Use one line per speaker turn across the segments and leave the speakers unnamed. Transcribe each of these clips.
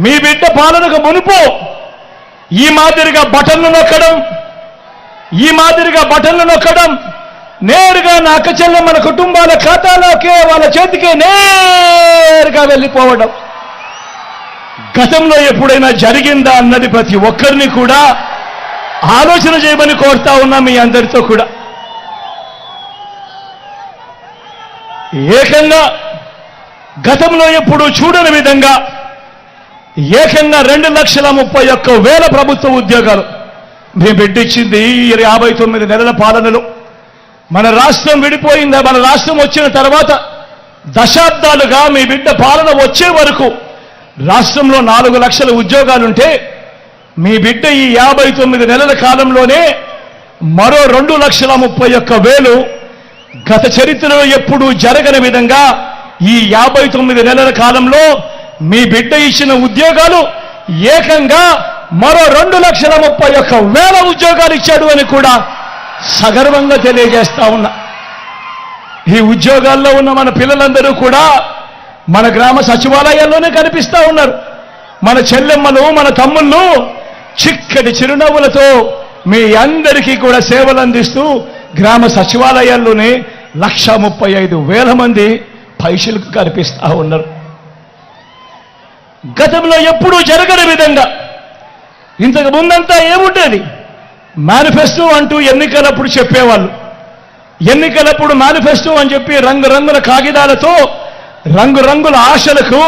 మీ బిడ్డ పాలనకు మునుపు ఈ మాదిరిగా బటన్లు నొక్కడం నేరుగా నా అక్క చెల్లెమ్మల కుటుంబాల ఖాతాలోకే వాళ్ళ చేతికే నేరుగా వెళ్ళిపోవడం గతంలో ఎప్పుడైనా జరిగిందా అన్నది ప్రతి ఒక్కరిని కూడా ఆలోచన చేయమని కోరుతా ఉన్నా మీ అందరితో కూడా. ఏకంగా గతంలో ఎప్పుడు చూడని విధంగా ఏకంగా 2,31,000 ప్రభుత్వ ఉద్యోగాలు మేము బిడ్డిచ్చింది 59 నెలల పాలనలో. మన రాష్ట్రం విడిపోయిందా, మన రాష్ట్రం వచ్చిన తర్వాత దశాబ్దాలుగా మీ బిడ్డ పాలన వచ్చే వరకు రాష్ట్రంలో 4 లక్షల ఉద్యోగాలుంటే మీ బిడ్డ ఈ 59 నెలల కాలంలోనే మరో 2,31,000 గత చరిత్రలో ఎప్పుడూ జరగని విధంగా ఈ 59 నెలల కాలంలో మీ బిడ్డ ఇచ్చిన ఉద్యోగాలు ఏకంగా మరో 2,31,000 ఉద్యోగాలు ఇచ్చాడు అని కూడా సగర్వంగా తెలియజేస్తా ఉన్నా. ఈ ఉద్యోగాల్లో ఉన్న మన పిల్లలందరూ కూడా మన గ్రామ సచివాలయాల్లోనే కనిపిస్తా ఉన్నారు. మన చెల్లెమ్మలు, మన తమ్ముళ్ళు చిక్కటి చిరునవ్వులతో మీ అందరికీ కూడా సేవలు అందిస్తూ గ్రామ సచివాలయాల్లోనే 1,35,000 మంది పైసలకు కనిపిస్తా ఉన్నారు. గతంలో ఎప్పుడూ జరగని విధంగా ఇంతకు ముందంతా ఏముండేది, మేనిఫెస్టో అంటూ ఎన్నికలప్పుడు చెప్పేవాళ్ళు. ఎన్నికలప్పుడు మేనిఫెస్టో అని చెప్పి రంగురంగుల కాగితాలతో రంగురంగుల ఆశలకు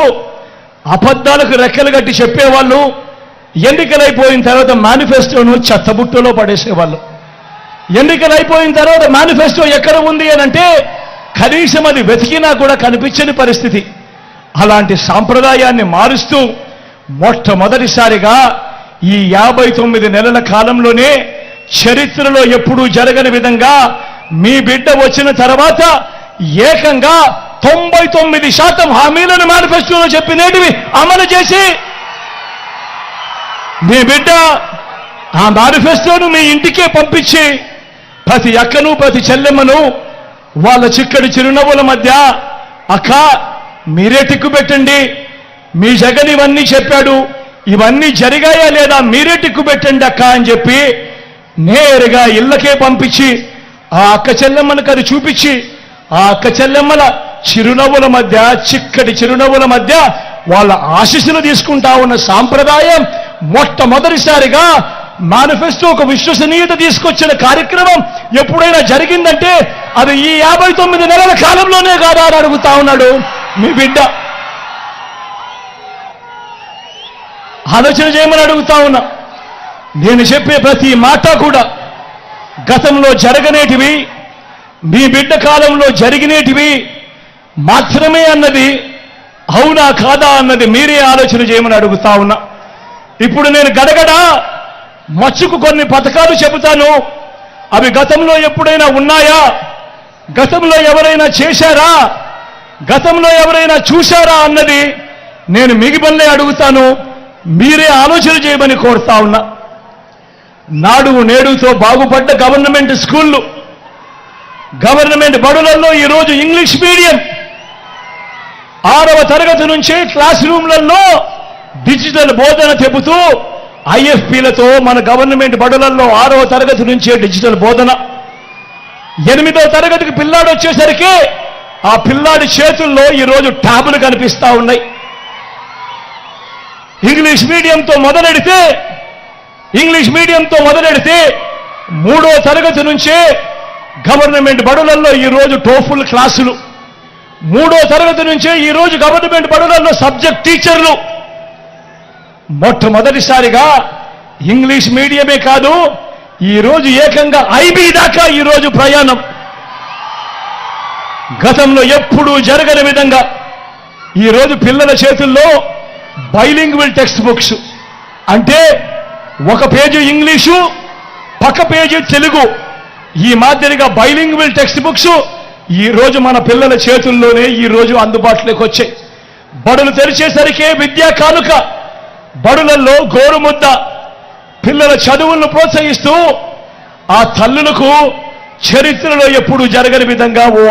అబద్ధాలకు రెక్కలు కట్టి చెప్పేవాళ్ళు. ఎన్నికలైపోయిన తర్వాత మేనిఫెస్టోను చెత్తబుట్టలో పడేసేవాళ్ళు. ఎన్నికలైపోయిన తర్వాత మేనిఫెస్టో ఎక్కడ ఉంది అనంటే కనీసం అది వెతికినా కూడా కనిపించని పరిస్థితి. అలాంటి సాంప్రదాయాన్ని మారుస్తూ మొట్టమొదటిసారిగా ఈ 59 నెలల కాలంలోనే చరిత్రలో ఎప్పుడూ జరగని విధంగా మీ బిడ్డ వచ్చిన తర్వాత ఏకంగా 99% హామీలను మేనిఫెస్టోలో చెప్పినేటివి అమలు చేసి మీ బిడ్డ ఆ మేనిఫెస్టోను మీ ఇంటికే పంపించి ప్రతి అక్కను ప్రతి చెల్లెమ్మను వాళ్ళ చిక్కడి చిరునవ్వుల మధ్య అక్క మీరే టిక్కు పెట్టండి, మీ జగన్ ఇవన్నీ చెప్పాడు, ఇవన్నీ జరిగాయా లేదా మీరే టిక్కు పెట్టండి అక్క అని చెప్పి నేరుగా ఇళ్ళకే పంపించి ఆ అక్క చెల్లెమ్మలకు అది చూపించి ఆ అక్క చెల్లెమ్మల చిరునవ్వుల మధ్య చిక్కటి చిరునవ్వుల మధ్య వాళ్ళ ఆశీస్సులు తీసుకుంటా ఉన్న సాంప్రదాయం మొట్టమొదటిసారిగా మేనిఫెస్టో ఒక విశ్వసనీయత తీసుకొచ్చిన కార్యక్రమం ఎప్పుడైనా జరిగిందంటే అది ఈ 59 నెలల కాలంలోనే కాదా అని అడుగుతా ఉన్నాడు మీ బిడ్డ. ఆలోచన చేయమని అడుగుతా ఉన్నా. నేను చెప్పే ప్రతి మాట కూడా గతంలో జరగనేటివి, మీ బిడ్డ కాలంలో జరిగినేటివి మాత్రమే అన్నది అవునా కాదా అన్నది మీరే ఆలోచన చేయమని అడుగుతా ఉన్నా. ఇప్పుడు నేను గడగడ మచ్చుకు కొన్ని పథకాలు చెబుతాను. అవి గతంలో ఎప్పుడైనా ఉన్నాయా, గతంలో ఎవరైనా చేశారా, గతంలో ఎవరైనా చూశారా అన్నది నేను మిగిలిపల్లే అడుగుతాను. మీరే ఆలోచన చేయమని కోరుతా ఉన్నా. నాడు నేడుతో బాగుపడ్డ గవర్నమెంట్ స్కూళ్ళు, గవర్నమెంట్ బడులలో ఈరోజు ఇంగ్లీష్ మీడియం 6వ తరగతి నుంచే క్లాస్ రూమ్లలో డిజిటల్ బోధన చెబుతూ ఐఎఫ్పీలతో మన గవర్నమెంట్ బడులలో 6వ తరగతి నుంచే డిజిటల్ బోధన. 8వ తరగతికి పిల్లాడు వచ్చేసరికి ఆ పిల్లాడి చేతుల్లో ఈరోజు ట్యాబులు కనిపిస్తా ఉన్నాయి. ఇంగ్లీష్ మీడియంతో మొదలెడితే 3వ తరగతి నుంచే గవర్నమెంట్ బడులలో ఈరోజు టోఫుల్ క్లాసులు, 3వ తరగతి నుంచే ఈరోజు గవర్నమెంట్ బడులలో సబ్జెక్ట్ టీచర్లు. మొట్టమొదటిసారిగా ఇంగ్లీష్ మీడియమే కాదు ఈరోజు ఏకంగా ఐబీ దాకా ఈరోజు ప్రయాణం. గతంలో ఎప్పుడూ జరగని విధంగా ఈరోజు పిల్లల చేతుల్లో బైలింగ్వల్ టెక్స్ట్ బుక్స్, అంటే ఒక పేజీ ఇంగ్లీషు పక్క పేజీ తెలుగు, ఈ మాదిరిగా బైలింగ్వల్ టెక్స్ట్ బుక్స్ ఈరోజు మన పిల్లల చేతుల్లోనే ఈరోజు అందుబాటులోకి వచ్చాయి. బడులు తెరిచేసరికే విద్యా కానుక, బడులలో గోరుముద్ద, పిల్లల చదువులను ప్రోత్సహిస్తూ ఆ తల్లులకు చరిత్రలో ఎప్పుడూ జరగని విధంగా ఓ